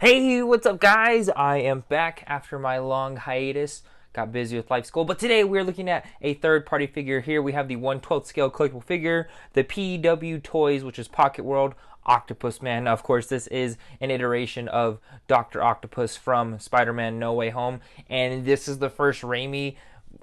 Hey, what's up, guys? I am back after my long hiatus. Got busy with life school, but today we're looking at a third-party figure. Here we have the 1/12 scale collectible figure, the PW Toys, which is Pocket World Octopus Man. Now, of course, this is an iteration of Dr. Octopus from Spider-Man No Way Home, and this is the first Raimi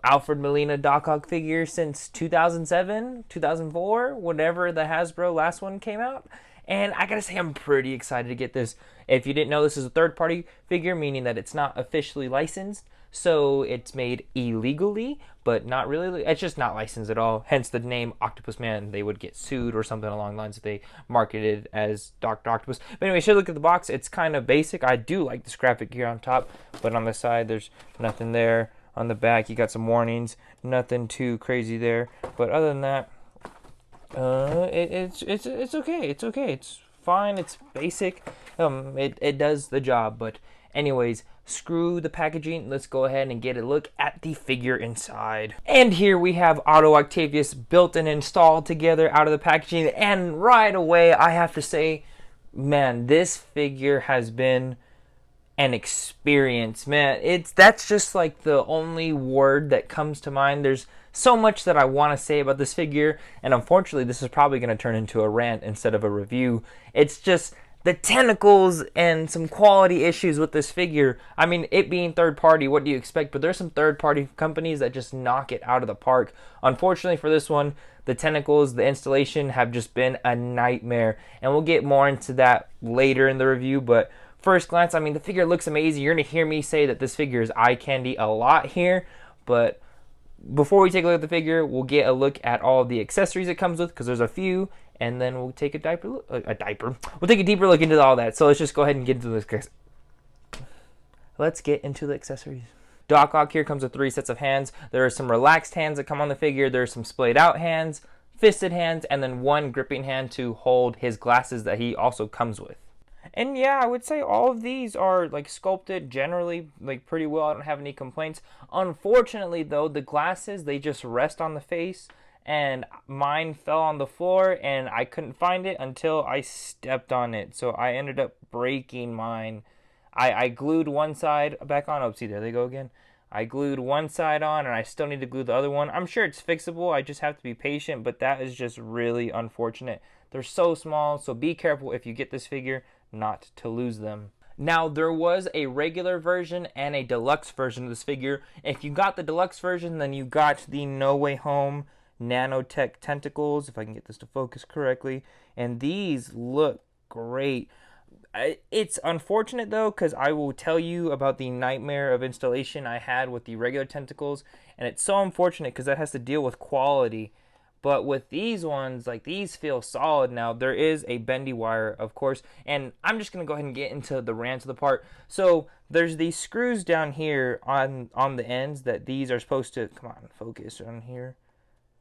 Alfred Molina Doc Ock figure since 2007, 2004, whenever the Hasbro last one came out. And I gotta say, I'm pretty excited to get this. If you didn't know, this is a third-party figure, meaning that it's not officially licensed. So it's made illegally, but not really. It's just not licensed at all. Hence the name Octopus Man. They would get sued or something along the lines if they marketed as Dr. Octopus. But anyway, should look at the box. It's kind of basic. I do like this graphic here on top, but on the side, there's nothing there. On the back, you got some warnings. Nothing too crazy there. But other than that, it's okay. It's okay. It's fine. It's basic. It does the job. But anyways, screw the packaging. Let's go ahead and get a look at the figure inside. And here we have Otto Octavius built and installed together out of the packaging. And right away, I have to say, man, this figure has been an experience, man. That's just like the only word that comes to mind. There's so much that I want to say about this figure, and unfortunately this is probably going to turn into a rant instead of a review. It's just the tentacles and some quality issues with this figure. I mean, it being third party, what do you expect? But there's some third party companies that just knock it out of the park. Unfortunately for this one, the tentacles, the installation have just been a nightmare, and we'll get more into that later in the review. But first glance, I mean, the figure looks amazing. You're going to hear me say that this figure is eye candy a lot here, but before we take a look at the figure, we'll get a look at all of the accessories it comes with, because there's a few, and then we'll take We'll take a deeper look into all that. So let's just go ahead and get into this. Let's get into the accessories. Doc Ock here comes with 3 sets of hands. There are some relaxed hands that come on the figure. There are some splayed out hands, fisted hands, and then one gripping hand to hold his glasses that he also comes with. And yeah, I would say all of these are like sculpted generally like pretty well. I don't have any complaints. Unfortunately though, the glasses, they just rest on the face, and mine fell on the floor and I couldn't find it until I stepped on it. So I ended up breaking mine. I glued one side back on. Oh, see, there they go again. I glued one side on and I still need to glue the other one. I'm sure it's fixable. I just have to be patient, but that is just really unfortunate. They're so small, so be careful if you get this figure not to lose them. Now, there was a regular version and a deluxe version of this figure. If you got the deluxe version, then you got the No Way Home nanotech tentacles, if I can get this to focus correctly, and these look great. It's unfortunate though, because I will tell you about the nightmare of installation I had with the regular tentacles, and it's so unfortunate because that has to deal with quality. But with these ones, like, these feel solid now. There is a bendy wire, of course, and I'm just going to go ahead and get into the rants of the part. So there's these screws down here on the ends that these are supposed to, come on, focus on here.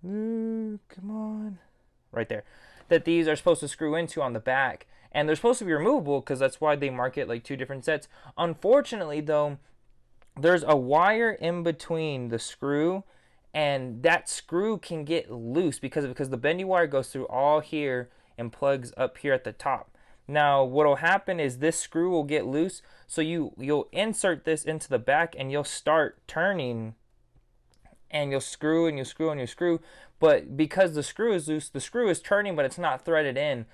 Ooh, come on. Right there. That these are supposed to screw into on the back. And they're supposed to be removable because that's why they market like 2 different sets. Unfortunately, though, there's a wire in between the screw, and that screw can get loose because the bendy wire goes through all here and plugs up here at the top. Now, what will happen is this screw will get loose, so you'll insert this into the back and you'll start turning, and you'll screw and you screw and you screw, but because the screw is loose, the screw is turning, but it's not threaded in.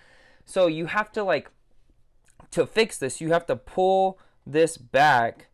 So you have to, like, to fix this, you have to pull this back.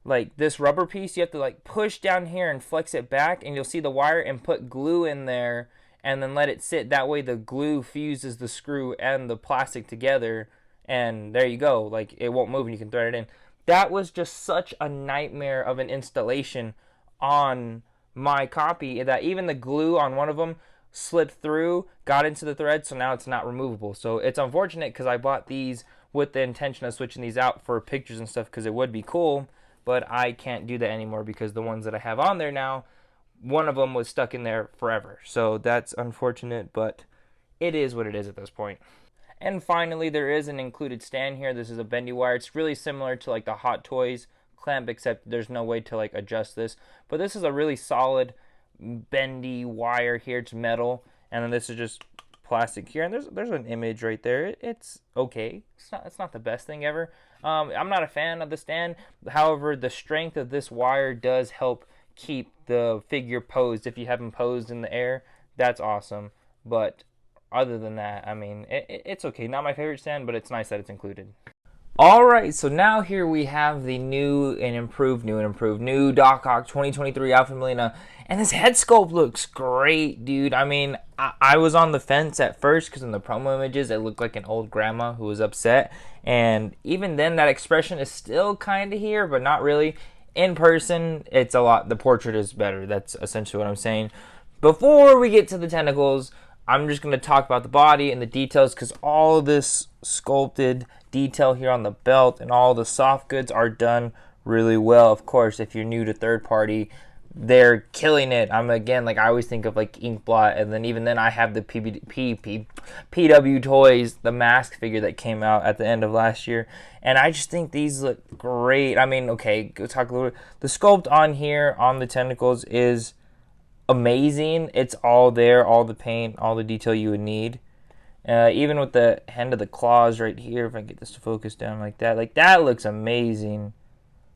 Like this rubber piece, you have to like push down here and flex it back, and you'll see the wire, and put glue in there and then let it sit. That way the glue fuses the screw and the plastic together, and there you go. Like, it won't move and you can thread it in. That was just such a nightmare of an installation on my copy that even the glue on one of them slipped through, got into the thread, so now it's not removable. So it's unfortunate because I bought these with the intention of switching these out for pictures and stuff because it would be cool. But I can't do that anymore because the ones that I have on there now, one of them was stuck in there forever. So that's unfortunate, but it is what it is at this point. And finally, there is an included stand here. This is a bendy wire. It's really similar to like the Hot Toys clamp, except there's no way to like adjust this. But this is a really solid bendy wire here. It's metal, and then this is just plastic here, and there's an image right there. It's okay. It's not the best thing ever. I'm not a fan of the stand. However, the strength of this wire does help keep the figure posed. If you have him posed in the air, that's awesome. But other than that, I mean, it's okay. Not my favorite stand, but it's nice that it's included. Alright, so now here we have the new Doc Ock 2023 Alpha Melina. And this head sculpt looks great, dude. I mean, I was on the fence at first because in the promo images it looked like an old grandma who was upset. And even then, that expression is still kind of here, but not really. In person, it's a lot. The portrait is better. That's essentially what I'm saying. Before we get to the tentacles, I'm just going to talk about the body and the details because all this sculpted detail here on the belt and all the soft goods are done really well. Of course, if you're new to third party, they're killing it. Again, like I always think of like Inkblot, and then even then I have the PW Toys, the mask figure that came out at the end of last year, and I just think these look great. I mean, okay, go talk a little bit. The sculpt on here on the tentacles is amazing. It's all there, all the paint, all the detail you would need. Even with the end of the claws right here, if I get this to focus down like that looks amazing,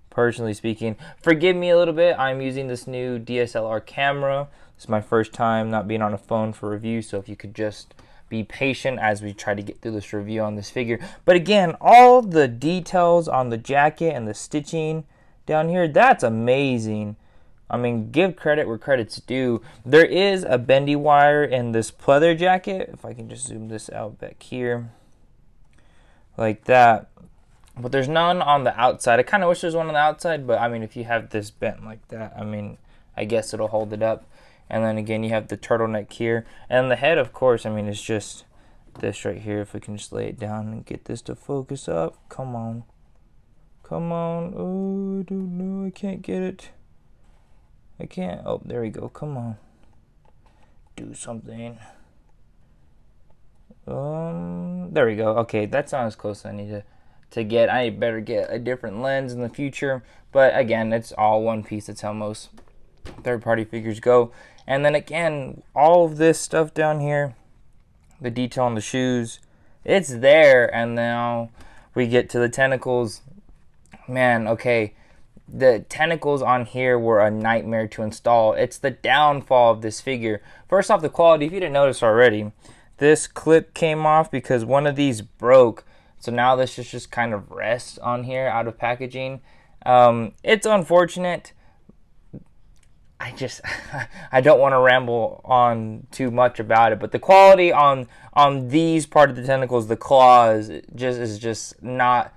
personally speaking. Forgive me a little bit, I'm using this new DSLR camera. This is my first time not being on a phone for review, so if you could just be patient as we try to get through this review on this figure. But again, all the details on the jacket and the stitching down here, that's amazing. I mean, give credit where credit's due. There is a bendy wire in this pleather jacket. If I can just zoom this out back here. Like that. But there's none on the outside. I kind of wish there was one on the outside, but I mean, if you have this bent like that, I mean, I guess it'll hold it up. And then again, you have the turtleneck here. And the head, of course, I mean, it's just this right here. If we can just lay it down and get this to focus up. Come on. Come on. Oh, I don't know. I can't get it. I can't. Oh, there we go. Come on. Do something. There we go. Okay, that's not as close as I need to get. I better get a different lens in the future. But again, it's all one piece. That's how most third-party figures go. And then again, all of this stuff down here, the detail on the shoes, it's there. And now we get to the tentacles. Man, okay. The tentacles on here were a nightmare to install. It's the downfall of this figure. First off, the quality, if you didn't notice already, this clip came off because one of these broke. So now this just kind of rests on here out of packaging. It's unfortunate. I don't want to ramble on too much about it, but the quality on these part of the tentacles, the claws, is just not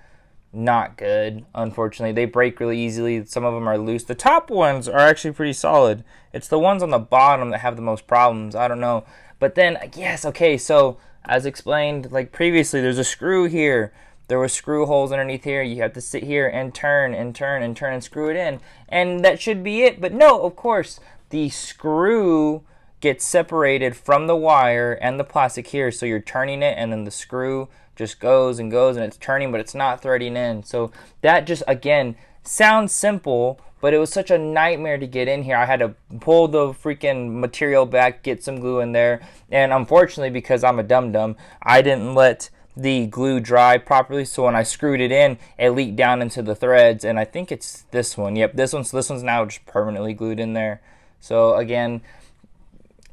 good, unfortunately. They break really easily. Some of them are loose. The top ones are actually pretty solid. It's the ones on the bottom that have the most problems. I don't know. But then, yes, okay, so as explained like previously, there's a screw here. There were screw holes underneath here. You have to sit here and turn and turn and turn and screw it in. And that should be it. But no, of course, the screw gets separated from the wire and the plastic here. So you're turning it and then the screw just goes and goes and it's turning, but it's not threading in. So that just, again, sounds simple, but it was such a nightmare to get in here. I had to pull the freaking material back, get some glue in there, and unfortunately, because I'm a dum-dum, I didn't let the glue dry properly, so when I screwed it in, it leaked down into the threads, and I think it's this one. Yep, this one's now just permanently glued in there. So again,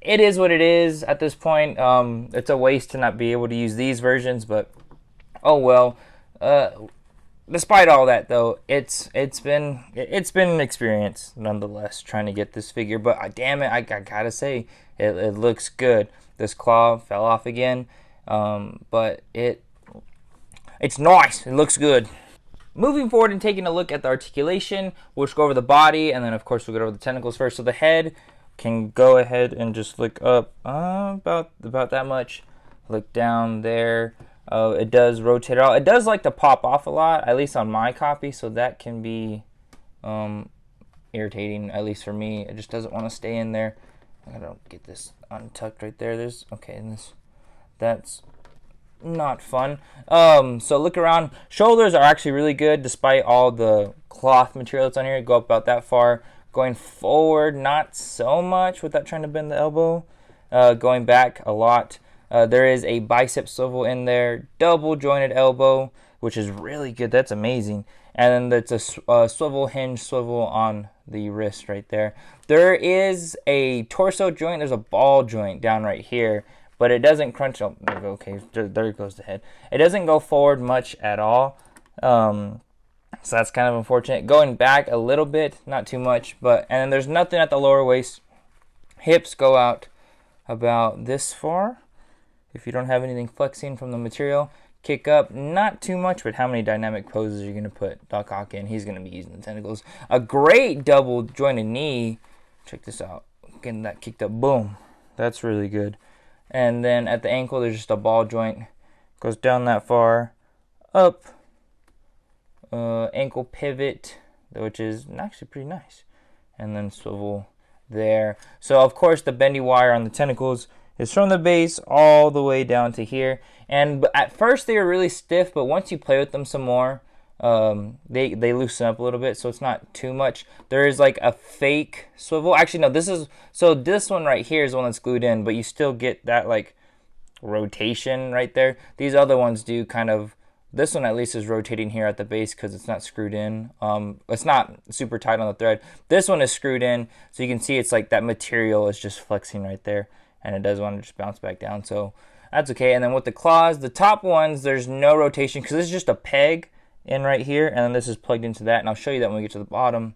it is what it is at this point. It's a waste to not be able to use these versions, but oh well. Despite all that, though, it's been an experience nonetheless trying to get this figure. But damn it, I gotta say, it looks good. This claw fell off again, but it's nice. It looks good. Moving forward and taking a look at the articulation, we'll just go over the body, and then of course we'll go over the tentacles first. So the head can go ahead and just look up about that much. Look down there. It does rotate out. It does like to pop off a lot, at least on my copy, so that can be irritating, at least for me. It just doesn't want to stay in there. I gotta get this untucked right there. That's not fun. So look around. Shoulders are actually really good despite all the cloth material that's on here. Go up about that far. Going forward, not so much without trying to bend the elbow. Going back a lot. There is a bicep swivel in there. Double jointed elbow. which is really good. That's amazing. And then there's a swivel hinge swivel on the wrist right there. There is a torso joint. There's a ball joint down right here, but it doesn't crunch. Oh, okay, there goes the head. It doesn't go forward much at all. So that's kind of unfortunate. Going back a little bit, not too much, and then there's nothing at the lower waist. Hips go out about this far if you don't have anything flexing from the material. Kick up, not too much, but how many dynamic poses are you going to put Doc Ock in? He's going to be using the tentacles. A great double jointed knee. Check this out. Getting that kicked up. Boom. That's really good. And then at the ankle, there's just a ball joint. Goes down that far. Up. Ankle pivot, which is actually pretty nice. And then swivel there. So, of course, the bendy wire on the tentacles is from the base all the way down to here. And at first they are really stiff, but once you play with them some more, they loosen up a little bit, so it's not too much. There is like a fake swivel. Actually, no, this one right here is the one that's glued in, but you still get that like rotation right there. These other ones do kind of. This one at least is rotating here at the base because it's not screwed in. It's not super tight on the thread. This one is screwed in, so you can see it's like that material is just flexing right there, and it does want to just bounce back down, so that's okay. And then with the claws, the top ones, there's no rotation because this is just a peg in right here, and then this is plugged into that, and I'll show you that when we get to the bottom.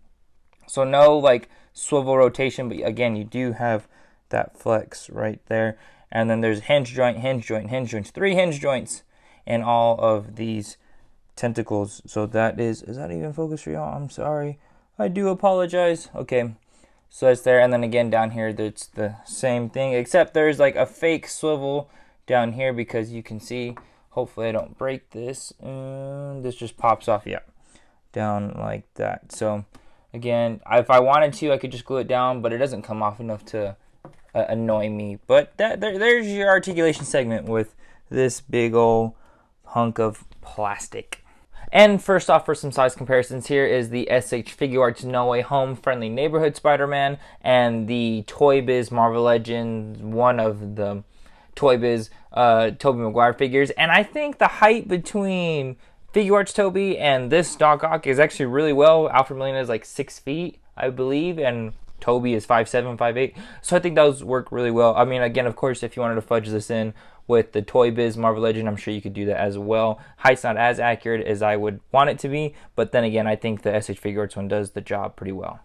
So no like swivel rotation, but again, you do have that flex right there. And then there's hinge joint, hinge joint, hinge joints, 3 hinge joints in all of these tentacles. So that is that even focused for y'all? I'm sorry. I do apologize. Okay. So it's there. And then again down here, it's the same thing, except there's like a fake swivel down here because you can see, hopefully I don't break this. This just pops off. Yeah. Down like that. So again, if I wanted to, I could just glue it down, but it doesn't come off enough to annoy me. But there's your articulation segment with this big old hunk of plastic. And first off, for some size comparisons, here is the SH Figure Arts No Way Home Friendly Neighborhood Spider-Man and the Toy Biz Marvel Legends, one of the Toy Biz Tobey Maguire figures. And I think the height between Figure Arts Toby and this Doc Ock is actually really well. Alfred Molina is like 6 feet, I believe, and Toby is 5'7", 5'8". So I think those work really well. I mean, again, of course, if you wanted to fudge this in with the Toy Biz Marvel Legend, I'm sure you could do that as well. Height's not as accurate as I would want it to be, but then again, I think the SH Figure Arts one does the job pretty well.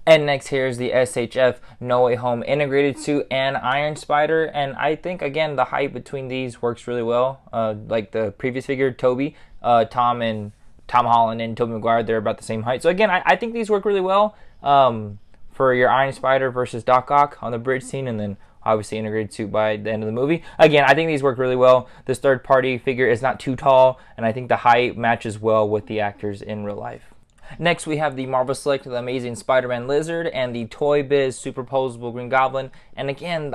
And next here is the SHF No Way Home Integrated Suit and Iron Spider, and I think, again, the height between these works really well. Like the previous figure, Toby, Tom Holland and Tobey Maguire, they're about the same height. So again, I think these work really well for your Iron Spider versus Doc Ock on the bridge scene, and then obviously integrated suit by the end of the movie. Again, I think these work really well. This third party figure is not too tall, and I think the height matches well with the actors in real life. Next, we have the Marvel Select The Amazing Spider-Man Lizard and the Toy Biz Superposable Green Goblin. And again,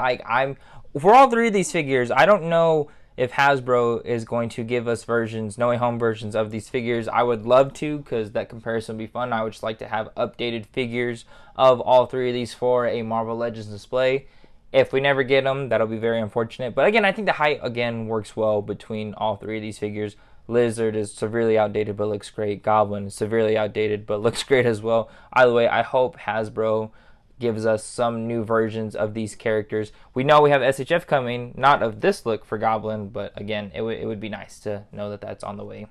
for all 3 of these figures, I don't know if Hasbro is going to give us versions, No Way Home versions of these figures. I would love to, because that comparison would be fun. I would just like to have updated figures of all 3 of these for a Marvel Legends display. If we never get them, that'll be very unfortunate. But again, I think the height, again, works well between all 3 of these figures. Lizard is severely outdated but looks great. Goblin is severely outdated but looks great as well. Either way, I hope Hasbro gives us some new versions of these characters. We know we have SHF coming, not of this look for Goblin, but again, it would be nice to know that that's on the way.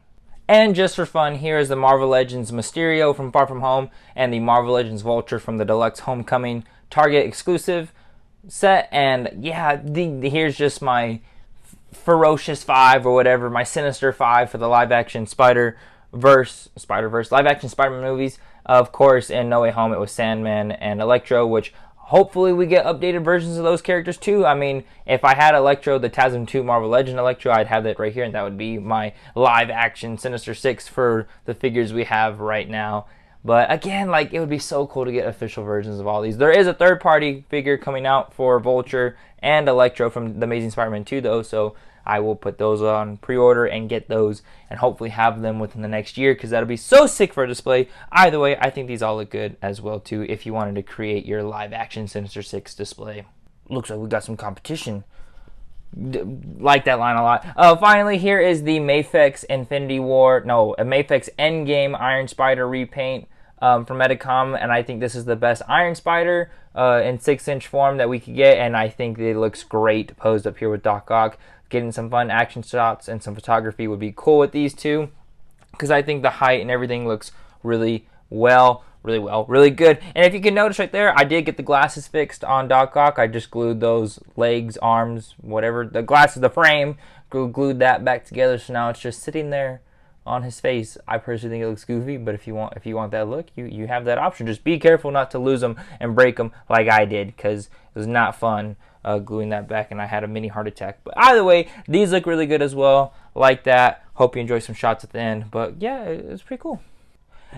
And just for fun, here is the Marvel Legends Mysterio from Far From Home and the Marvel Legends Vulture from the Deluxe Homecoming Target exclusive set. And yeah, here's just my Ferocious 5 or whatever, my Sinister 5 for the live-action Spider-Verse live-action Spider-Man movies. Of course, in No Way Home, it was Sandman and Electro, which hopefully we get updated versions of those characters too. I mean, if I had Electro, the TASM 2 Marvel Legend Electro, I'd have that right here, and that would be my live-action Sinister 6 for the figures we have right now. But again, it would be so cool to get official versions of all these. There is a third-party figure coming out for Vulture and Electro from The Amazing Spider-Man 2, though, so I will put those on pre-order and get those and hopefully have them within the next year, because that'll be so sick for a display. Either way, I think these all look good as well, too, if you wanted to create your live-action Sinister 6 display. Looks like we got some competition. like that line a lot. Finally, here is the Mafex Mafex Endgame Iron Spider repaint from Medicom, and I think this is the best Iron Spider in 6-inch form that we could get, and I think it looks great posed up here with Doc Ock. Getting some fun action shots and some photography would be cool with these two, because I think the height and everything looks really good. And if you can notice right there, I did get the glasses fixed on Doc Ock. I just glued those legs, arms, whatever, the glasses, the frame, glued that back together, so now it's just sitting there on his face. I personally think it looks goofy, but if you want that look, you have that option. Just be careful not to lose them and break them like I did, because it was not fun gluing that back, and I had a mini heart attack. But either way, these look really good as well, like that. Hope you enjoy some shots at the end, but yeah, it's pretty cool.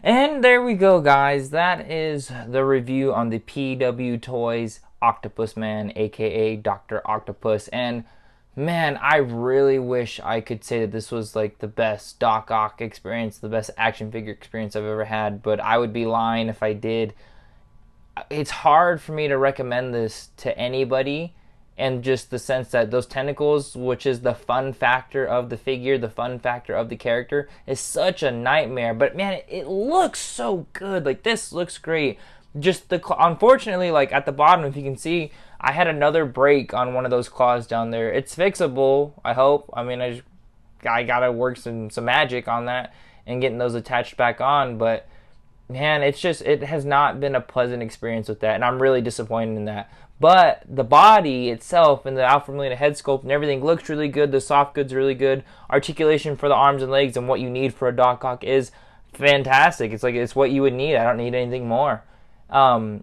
And there we go, guys. That is the review on the PW Toys Octopus Man, aka Dr. Octopus. And man, I really wish I could say that this was like the best Doc Ock experience, the best action figure experience I've ever had, but I would be lying if I did. It's hard for me to recommend this to anybody, and just the sense that those tentacles, which is the fun factor of the figure, the fun factor of the character, is such a nightmare. But man, it looks so good. Like, this looks great. Just unfortunately, like at the bottom, if you can see, I had another break on one of those claws down there. It's fixable, I hope. I mean, I gotta work some magic on that and getting those attached back on, but man, it has not been a pleasant experience with that, and I'm really disappointed in that. But the body itself and the Alpha Molina head sculpt and everything looks really good. The soft goods are really good. Articulation for the arms and legs and what you need for a Doc Ock is fantastic. It's what you would need. I don't need anything more.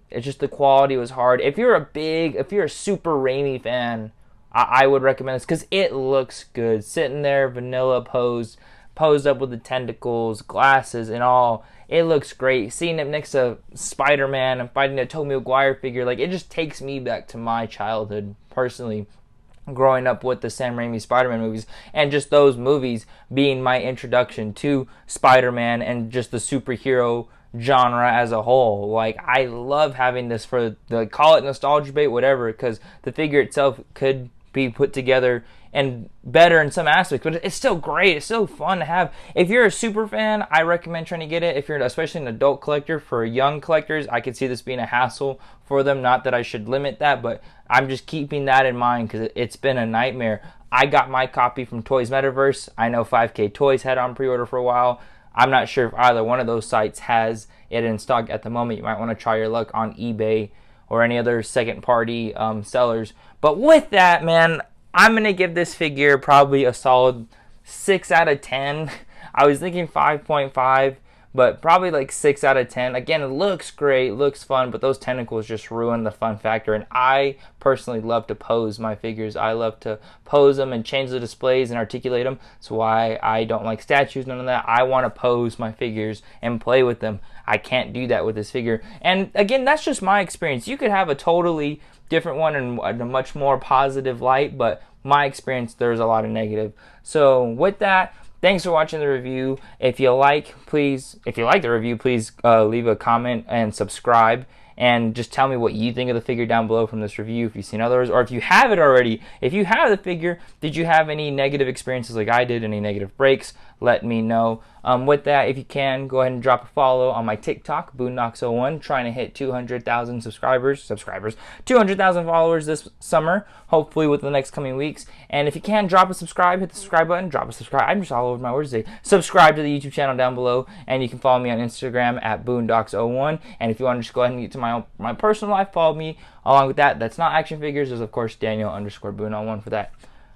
It's just the quality was hard. If you're a super Raimi fan, I would recommend this, because it looks good. Sitting there, vanilla posed up with the tentacles, glasses, and all. It looks great. Seeing it next to Spider-Man and fighting a Tobey Maguire figure, like, it just takes me back to my childhood, personally, growing up with the Sam Raimi Spider-Man movies, and just those movies being my introduction to Spider-Man and just the superhero genre as a whole. Like, I love having this for call it nostalgia bait, whatever, because the figure itself could be put together and better in some aspects, but it's still great. It's still fun to have. If you're a super fan, I recommend trying to get it. If you're especially an adult collector, for young collectors, I could see this being a hassle for them. Not that I should limit that, but I'm just keeping that in mind, because it's been a nightmare. I got my copy from Toys Metaverse. I know 5K Toys had on pre-order for a while. I'm not sure if either one of those sites has it in stock at the moment. You might want to try your luck on eBay or any other second-party sellers. But with that, man, I'm going to give this figure probably a solid 6 out of 10. I was thinking 5.5, but probably like 6 out of 10. Again, it looks great, looks fun, but those tentacles just ruin the fun factor. And I personally love to pose my figures. I love to pose them and change the displays and articulate them. That's why I don't like statues, none of that. I want to pose my figures and play with them. I can't do that with this figure. And again, that's just my experience. You could have a totally different one in a much more positive light, but my experience, there's a lot of negative. So with that, thanks for watching the review. If you like the review, please leave a comment and subscribe, and just tell me what you think of the figure down below from this review, if you've seen others, or if you have it already. If you have the figure, did you have any negative experiences like I did, any negative breaks? Let me know. With that, if you can, go ahead and drop a follow on my TikTok, Boondocks01, trying to hit 200,000 subscribers, 200,000 followers this summer, hopefully with the next coming weeks. And if you can, drop a subscribe, hit the subscribe button, drop a subscribe. I'm just all over my words today. Subscribe to the YouTube channel down below, and you can follow me on Instagram at Boondocks01. And if you want to just go ahead and get to my personal life, follow me along with that. That's not action figures. There's, of course, Daniel_Boon01 for that.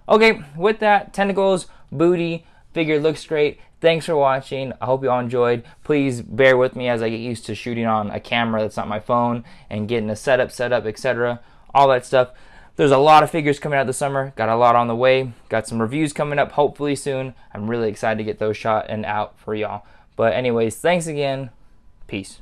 Okay, with that, tentacles, booty, figure looks great. Thanks for watching. I hope you all enjoyed. Please bear with me as I get used to shooting on a camera that's not my phone and getting a setup, etc. All that stuff. There's a lot of figures coming out this summer. Got a lot on the way. Got some reviews coming up hopefully soon. I'm really excited to get those shot and out for y'all. But anyways, thanks again. Peace.